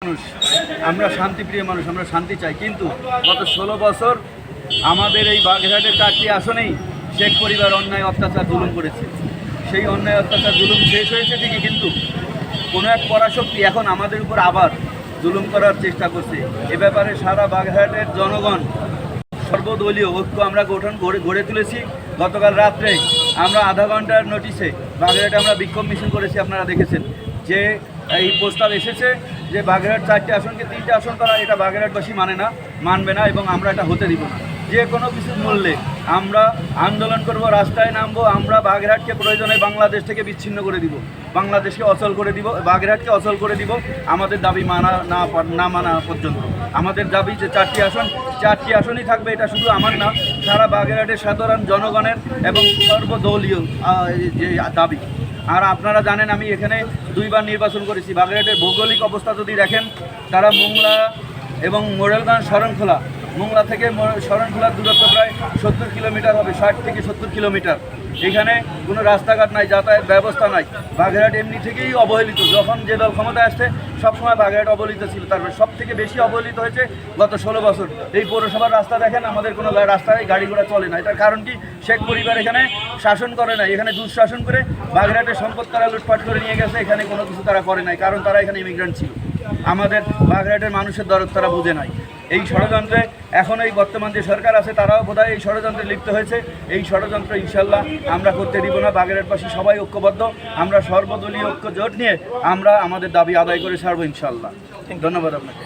মানুষ, আমরা শান্তিপ্রিয় মানুষ, আমরা শান্তি চাই। কিন্তু গত 16 বছর আমাদের এই বাগেরহাটের 4টি আসনেই শেখ পরিবার অন্যায় অত্যাচার জুলুম করেছে। সেই অন্যায় অত্যাচার জুলুম শেষ হয়েছে ঠিকই, কিন্তু কোনো এক পরাশক্তি এখন আমাদের উপর আবার জুলুম করার চেষ্টা করছে। এ ব্যাপারে সারা বাগেরহাটের জনগণ সর্বদলীয় ঐক্য আমরা গড়ে তুলেছি। গতকাল রাত্রে আমরা আধা ঘন্টার নোটিশে বাগেরহাটে আমরা বিক্ষোভ মিছিল করেছি। আপনারা দেখেছেন যে এই প্রস্তাব এসেছে যে বাগেরহাট 4টি আসনকে 3টে আসন করা, এটা বাগেরহাটবাসী মানবে না এবং আমরা এটা হতে দিব না। যে কোনো কিছুর মূল্যে আমরা আন্দোলন করব, রাস্তায় নামবো। আমরা বাগেরহাটকে প্রয়োজনে বাংলাদেশ থেকে বিচ্ছিন্ন করে দিব, বাংলাদেশকে অচল করে দিব, বাগেরহাটকে অচল করে দিব, আমাদের দাবি না মানা পর্যন্ত। আমাদের দাবি যে 4টি আসনই থাকবে, এটা শুধু আমার না, সারা বাগেরহাটের সাধারণ জনগণের এবং সর্বদলীয় যে দাবি। আর আপনারা জানেন আমি এখানে 2বার নির্বাচন করেছি। বাগেরহাটের ভৌগোলিক অবস্থা যদি দেখেন, তারা মোংলা এবং মোড়েলগঞ্জ শরণখোলা, মোংলা থেকে শরণখোলার দূরত্ব প্রায় 70 কিলোমিটার হবে, 60 থেকে 70 কিলোমিটার। এখানে কোনো রাস্তাঘাট নাই, যাতায়াত ব্যবস্থা নাই। বাগেরহাট এমনি থেকেই অবহেলিত। যখন যে দল ক্ষমতায় আসছে সবসময় বাগেরহাট অবহেলিত ছিল। তারপরে সব থেকে বেশি অবহেলিত হয়েছে গত 16 বছর। এই পৌরসভার রাস্তা দেখেন, আমাদের কোনো রাস্তায় গাড়ি ঘোড়া চলে না। এটার কারণ কি? শেখ পরিবার এখানে শাসন করে না, এখানে দুঃশাসন করে বাগেরহাটের সম্পদ তারা লুটপাট করে নিয়ে গেছে। এখানে কোনো কিছু তারা করে নাই, কারণ তারা এখানে ইমিগ্রেন্ট ছিল। আমাদের বাগেরহাটের মানুষের দরদ তারা বুঝে নাই। এই ষড়যন্ত্রে এখন এই বর্তমান যে সরকার আছে তারাও বোধহয় এই ষড়যন্ত্রে লিপ্ত হয়েছে। এই ষড়যন্ত্র ইনশাল্লাহ আমরা করতে দিব না। বাগেরহাটবাসী সবাই ঐক্যবদ্ধ, আমরা সর্বদলীয় ঐক্য জোট নিয়ে আমরা আমাদের দাবি আদায় করে ছাড়বো ইনশাল্লাহ। ধন্যবাদ আপনাকে।